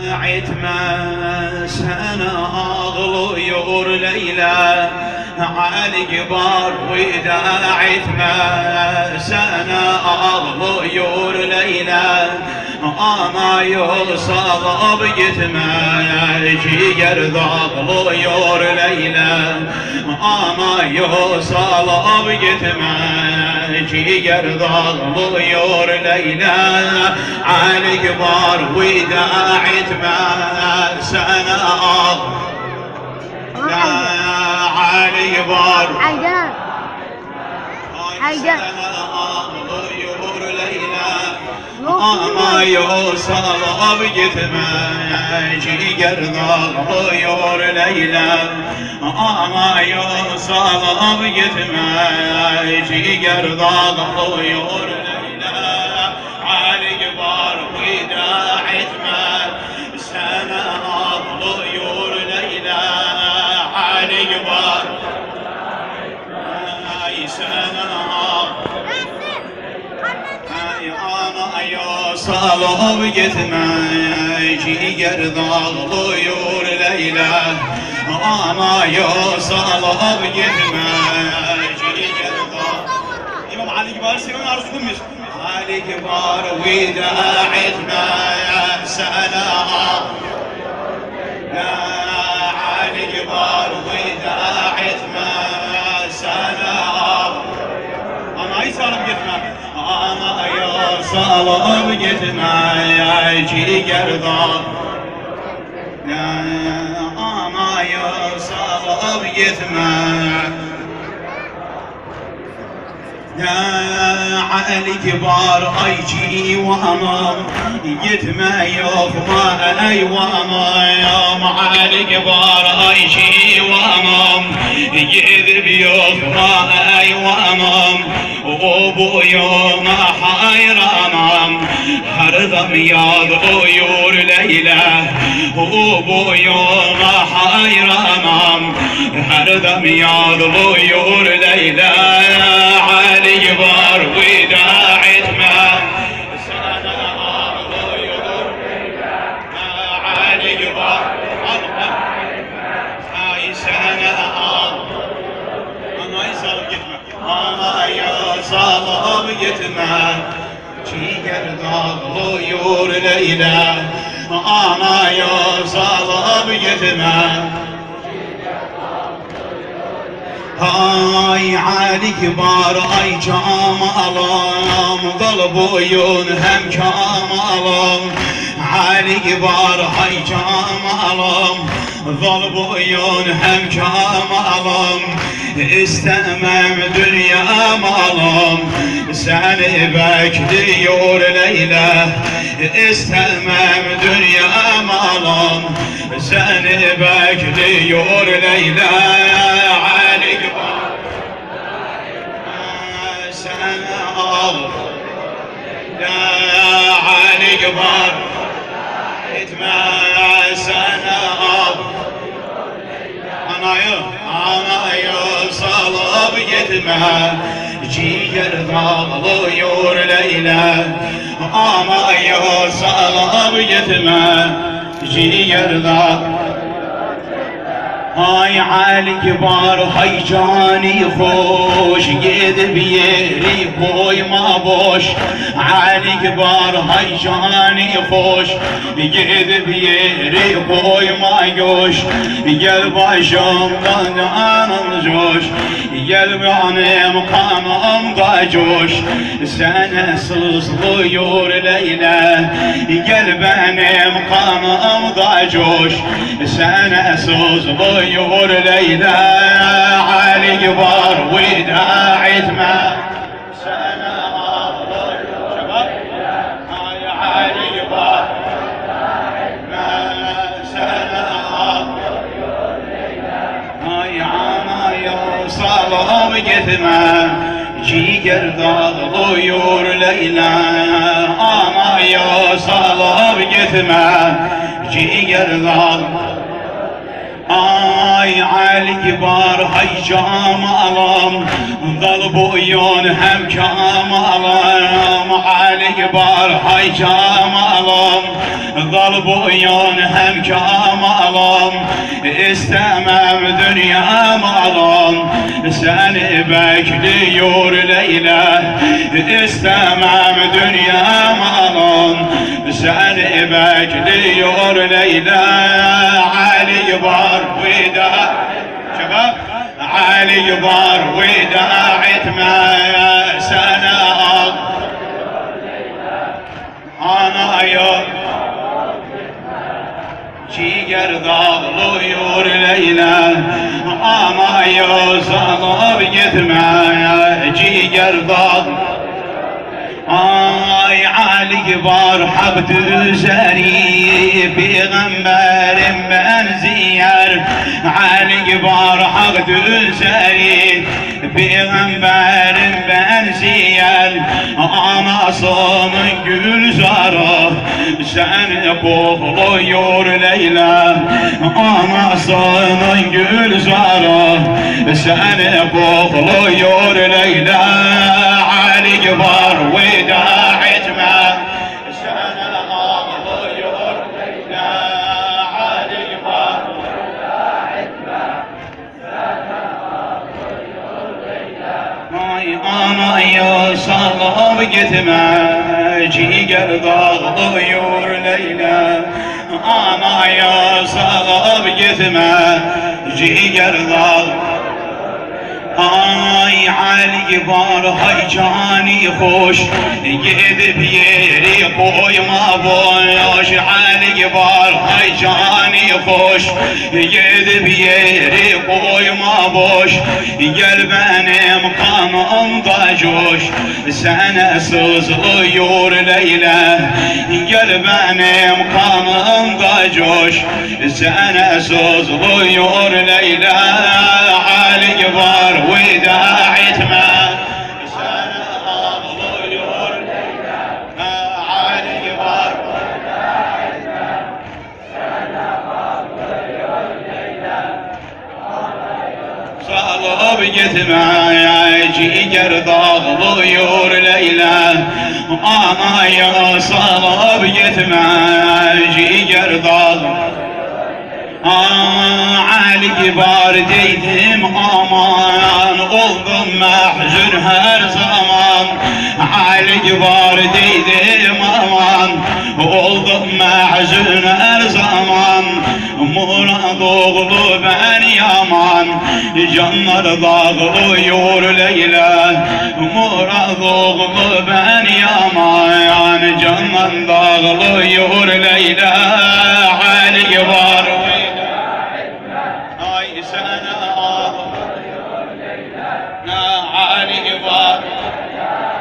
عتمة سنة أغليور ليلى علي كبار وإذا عتمة سنة أغليور ليلى أما يوصل بجتمة جير ضغليور ليلى أما يوصل بجتمة جير ضغليور ليلى علي كبار وإذا عتمة سنة علي كبار أما يوصل بجتمة جير ضغليور ليلى أما يوصل بجتمة جير ضغليور ليلى علي كبار وإذا عتمة سنة ضغليور ليلى علي كبار صلوا بجتمة جير ضغليور ليلى أما يوصل بجتمة جير ضغليور إمام علي كبار سيكون أرسلكم مش علي كبار وإذا عتمة سنة علي كبار وإذا عتمة سنة أما يصل بجتمة أما يوصل بجتمة جير ضغليور أما يوصل بجتمة علي كبار أيجي وأمام يتمة يوفما أي وأمام علي كبار أيجي وأمام يذب يوفما أي وأمام وأبو يوم حير أمام هرضم ياض غيور ليلى وأبو يوم حير أمام هرضم ياض غيور ليلى علي كبار وإذا عتمة سنة غيور ليلى علي كبار هاي سنة أما يصل بجتمة أما يصل بجتمة جير ضغليور ليلى أما يوصل بجتمة هاي علي كبار أي جام ألام ضلب عيون هم جام ألام علي كبار هاي جام ألام ضلب عيون هم جام ألام استأمام دنيا مالام سنبك ديور ليلى استأمام دنيا مالام سنبك ديور ليلى علي كبار سنة يا علي كبار اتما سنة أنا يوصل بجتمة جير ضغليور ليلى أما يوصل بجتمة جير ضغليور هاي علي كبار هاي جاني خوش قد بيري بوي ما بوش علي كبار هاي جاني خوش قد بيري بوي ما يوش قلب عشم ضنان جوش قلب عني مقام ضاجوش سنة صلص ضيور ليلى قلب عني مقام ضاجوش سنة صلص ضيور ليلى علي كبار وإذا عتمة سنة شباب هاي علي كبار سنة هاي عما يوصل بجثمة جير ضغليور ليلى أما يوصل بجثمة جير ضغليور آي علي كبار هاي جام ألام ضل عيون هم جام ألام علي كبار هاي جام ألام Dal boyun hem kamalım, istemem dünya malım. Seni bekliyor Leyla, istemem dünya malım. Seni bekliyor Leyla. Ali var vida şebap, Ali var vida etme sana al. Anaya ciğer dağılıyor Leyla, anaya salıp gitme ciğer dağılıyor. Ay Ali var habd üzeri, peygamberim benziyer. Ali var habd üzeri, peygamberim benziyer. Anasının gülzarı seni kokluyor Leyla, anasının gülzarı seni kokluyor Leyla. Ali var veda etme sana ağlıyor Leyla. Ali var veda etme sana ağlıyor Leyla. Ay anaya salıp gitme ciğer dağılıyor Leyla. Anaya salıp gitme ciğer dağılıyor. Ay Ali var hay cani hoş, gidip yeri koyma boş. Ali var hay cani hoş, gidip yeri koyma boş. Gel benim kanımda coş, sana sızlıyor Leyla. Gel benim kanımda coş, sana sızlıyor Leyla. Ali var veda etme sana ağlıyor Leyla. Ali var veda etme sana ağlıyor Leyla. Salıp gitme ciğer dağılıyor Leyla. Anaya salıp gitme ciğer dağılıyor. Ali var deydim aman, oldum mahzun her zaman. Ali var deydim aman, oldum mahzun her zaman. Murad oğlu ben yaman, canlar dağılıyor Leyla. Murad oğlu ben yaman, canlar dağılıyor Leyla. Ali var sana ağlıyor Leyla. Ali var sana ağlıyor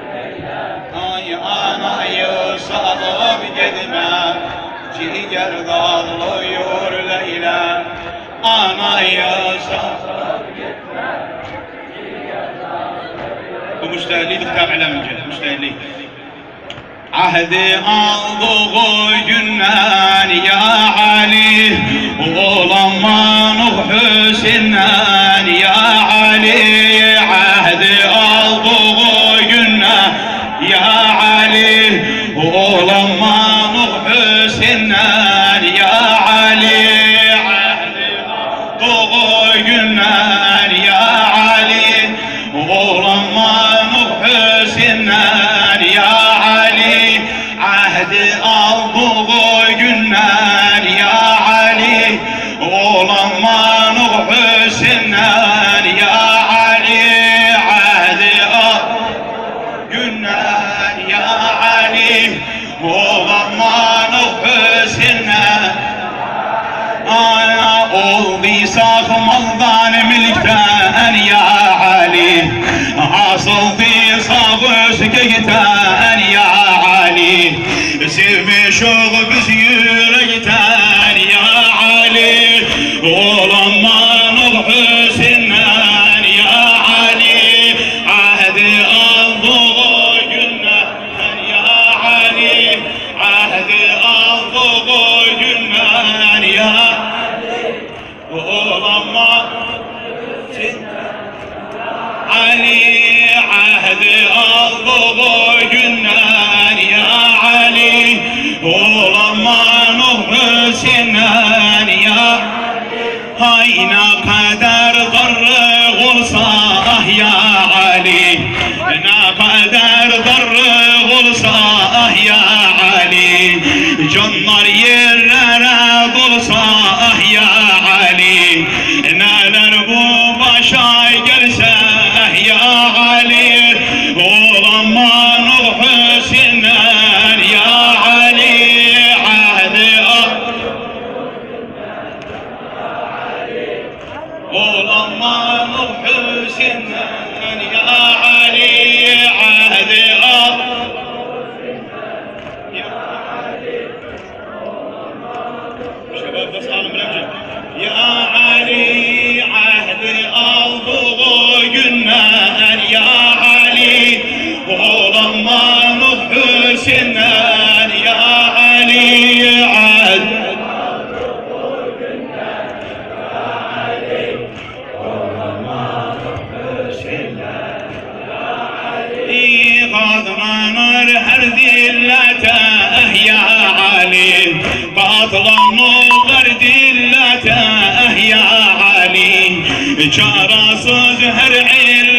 Leyla. Ay anayı salıp gitme ciğer dağılıyor Leyla. Anayı salıp gitme ciğer dağılıyor. Bu müstehli dikkat alamayacak, müstehli. Ahdi aldığı günden ya Ali, olamma Nuh Hüseyin'den ya Ali. Ahdi aldığı günden ya Ali, olamma Nuh Hüseyin'den ya Ali. Ahdi aldığı günden ya Ali, olamma Nuh Hüseyin'den ya Ali. Ahdi aldığı günler ya Ali, olamma Nuh Hüseyin'den ya Ali. Ahdi aldığı günler ya Ali, olamma Nuh Hüseyin'den. Ana olduysa maldan milkten ya Ali, asıldıysa gökten ya Ali. Sevmişoğlu biz yürekten ya Ali, olamma Nuh Hüseyin'den ya Ali. Ahdi aldığı günler ya Ali, ahdi aldığı günler ya Ali, olamma Ali. Ahdi aldığı günler canlar yerlere dolsa ya Ali, neler bu başa gelse ya Ali, olamam Hüseyin'den ya Ali, ahdi olamam Hüseyin'den ya Ali, ahdi يا علي عهد أرضه قلنا يا علي ورمان حسنا يا علي عهد غدران الهردي لا يا علي باطل مغرد لا يا علي جرى صدهر عيل